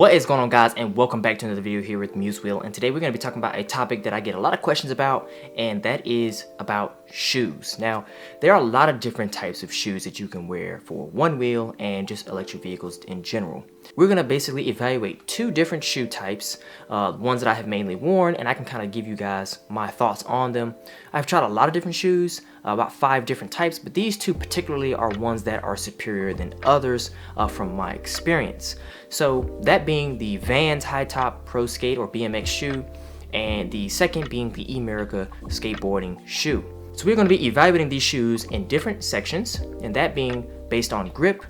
What is going on, guys, and welcome back to another video here with Onewheel. And today we're going to be talking about a topic that I get a lot of questions about, and that is about shoes. Now, there are a lot of different types of shoes that you can wear for one wheel and just electric vehicles in general. We're going to basically evaluate two different shoe types, ones that I have mainly worn, and I can kind of give you guys my thoughts on them. I've tried a lot of different shoes, about 5 different types, but these two particularly are ones that are superior than others from my experience. So that being the Vans High Top Pro Skate or BMX shoe, and the second being the Emerica skateboarding shoe. So we're going to be evaluating these shoes in different sections, and that being based on grip,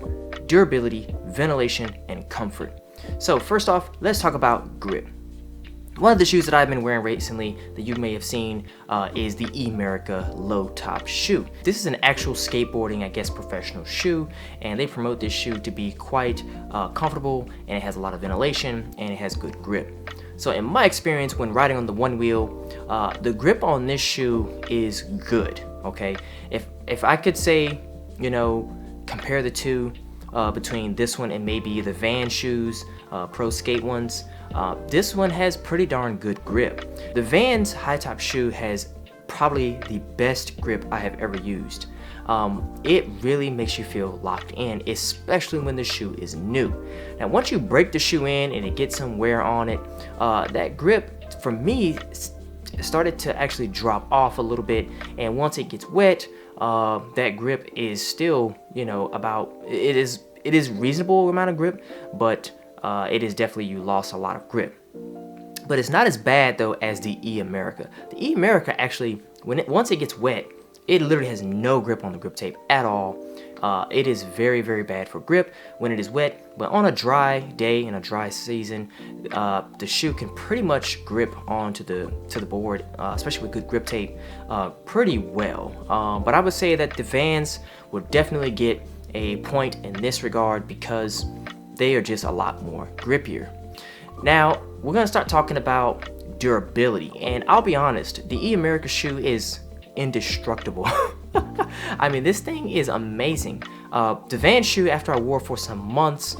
durability, ventilation, and comfort. So first off, let's talk about grip. One of the shoes that I've been wearing recently that you may have seen is the Emerica low top shoe. This is an actual skateboarding, I guess, professional shoe, and they promote this shoe to be quite comfortable, and it has a lot of ventilation, and it has good grip. So in my experience when riding on the one wheel, the grip on this shoe is good, okay? If I could say, compare the two between this one and maybe the Vans shoes, pro skate ones, this one has pretty darn good grip. The Vans high top shoe has probably the best grip I have ever used. It really makes you feel locked in, especially when the shoe is new. Now once you break the shoe in and it gets some wear on it, that grip for me started to actually drop off a little bit, and once it gets wet, that grip is still, it is reasonable amount of grip, but it is definitely, you lost a lot of grip. But it's not as bad though as the Emerica. The Emerica actually, once it gets wet, it literally has no grip on the grip tape at all. It is very, very bad for grip when it is wet, but on a dry day in a dry season, the shoe can pretty much grip onto the board, especially with good grip tape, pretty well. But I would say that the Vans would definitely get a point in this regard because they are just a lot more grippier. Now we're gonna start talking about durability, and I'll be honest, the Emerica shoe is indestructible. I mean, this thing is amazing. The Vans shoe, after I wore for some months,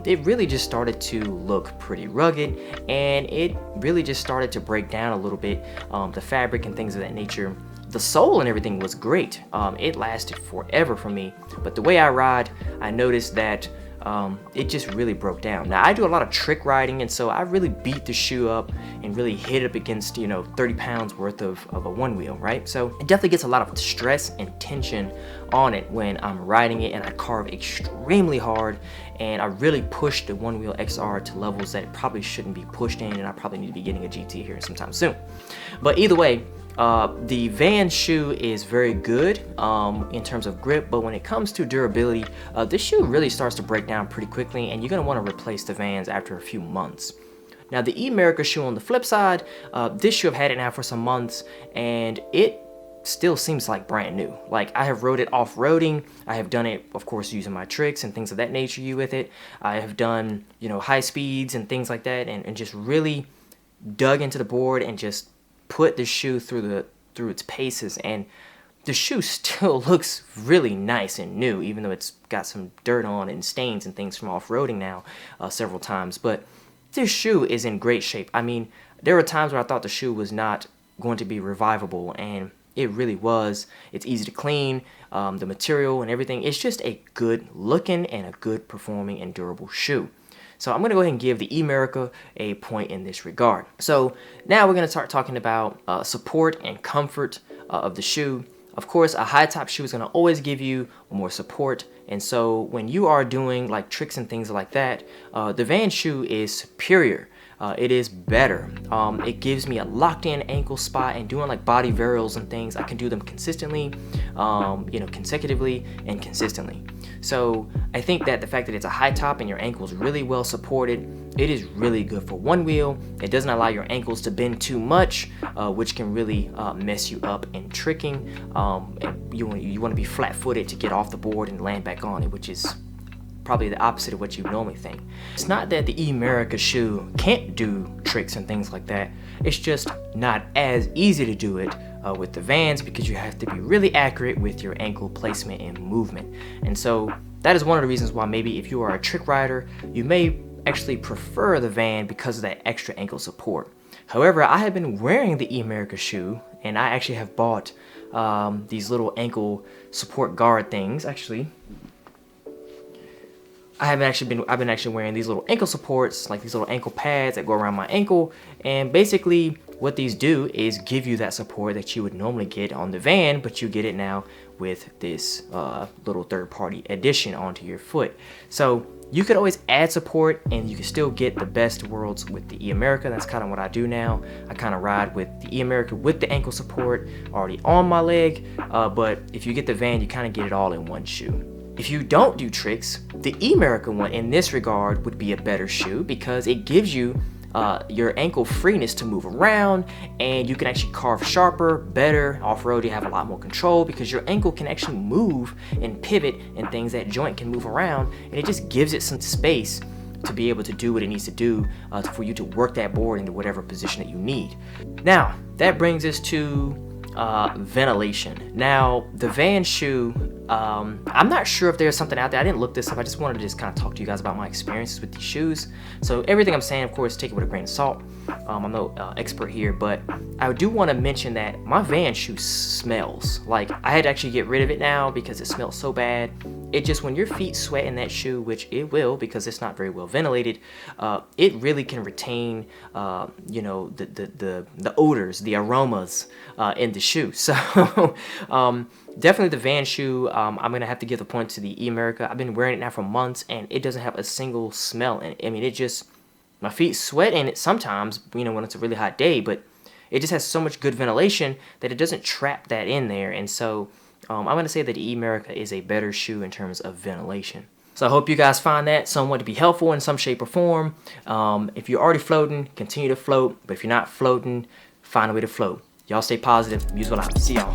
it really just started to look pretty rugged, and it really just started to break down a little bit. The fabric and things of that nature. The sole and everything was great. It lasted forever for me, but the way I ride, I noticed that it just really broke down. Now I do a lot of trick riding, and so I really beat the shoe up and really hit it up against 30 pounds worth of a one wheel, right? So it definitely gets a lot of stress and tension on it when I'm riding it, and I carve extremely hard, and I really push the one wheel XR to levels that it probably shouldn't be pushed in, and I probably need to be getting a GT here sometime soon. But either way, the Vans shoe is very good in terms of grip, but when it comes to durability, this shoe really starts to break down pretty quickly, and you're going to want to replace the Vans after a few months. Now the Emerica shoe on the flip side, this shoe I've had it now for some months, and it still seems like brand new. Like, I have rode it off-roading, I have done it, of course, using my tricks and things of that nature with it. I have done, high speeds and things like that, and just really dug into the board and just put the shoe through its paces, and the shoe still looks really nice and new, even though it's got some dirt on it and stains and things from off-roading now several times. But this shoe is in great shape. I mean, there were times where I thought the shoe was not going to be revivable, and it really was. It's easy to clean, the material and everything. It's just a good looking and a good performing and durable shoe. So I'm going to go ahead and give the Emerica a point in this regard. So now we're going to start talking about support and comfort of the shoe. Of course, a high top shoe is going to always give you more support. And so when you are doing like tricks and things like that, the Vans shoe is superior. It is better. It gives me a locked in ankle spot, and doing like body varials and things, I can do them consistently, consecutively and consistently. So I think that the fact that it's a high top and your ankle's really well supported, it is really good for one wheel. It doesn't allow your ankles to bend too much, which can really mess you up in tricking. You want to be flat-footed to get off the board and land back on it, which is probably the opposite of what you normally think. It's not that the Emerica shoe can't do tricks and things like that. It's just not as easy to do it with the Vans, because you have to be really accurate with your ankle placement and movement. And so that is one of the reasons why maybe if you are a trick rider, you may actually prefer the Van because of that extra ankle support. However, I have been wearing the Emerica shoe, and I actually have bought these little ankle support guard things. Actually, I've been actually wearing these little ankle supports, like these little ankle pads that go around my ankle, and basically what these do is give you that support that you would normally get on the Van, but you get it now with this little third-party addition onto your foot. So you could always add support and you can still get the best of worlds with the Emerica. That's kind of what I do now. I kind of ride with the Emerica with the ankle support already on my leg, but if you get the Van, you kind of get it all in one shoe. If you don't do tricks, the Emerica one in this regard would be a better shoe because it gives you your ankle freeness to move around, and you can actually carve sharper, better. Off-road, you have a lot more control because your ankle can actually move and pivot, and things that joint can move around, and it just gives it some space to be able to do what it needs to do for you to work that board into whatever position that you need. Now, that brings us to ventilation. Now, the Van shoe, I'm not sure if there's something out there. I didn't look this up. I just wanted to just kind of talk to you guys about my experiences with these shoes. So everything I'm saying, of course, take it with a grain of salt. I'm no expert here, but I do want to mention that my Van shoe smells. Like, I had to actually get rid of it now because it smells so bad. It just, when your feet sweat in that shoe, which it will because it's not very well ventilated, it really can retain, you know, the odors, the aromas in the shoe. So definitely the Van shoe, I'm gonna have to give the point to the Emerica. I've been wearing it now for months and it doesn't have a single smell in it. I mean, it just, my feet sweat in it sometimes, you know, when it's a really hot day, but it just has so much good ventilation that it doesn't trap that in there. And so I'm gonna say that the Emerica is a better shoe in terms of ventilation. So I hope you guys find that somewhat to be helpful in some shape or form. If you're already floating, continue to float. But if you're not floating, find a way to float. Y'all stay positive. Useful out. See y'all.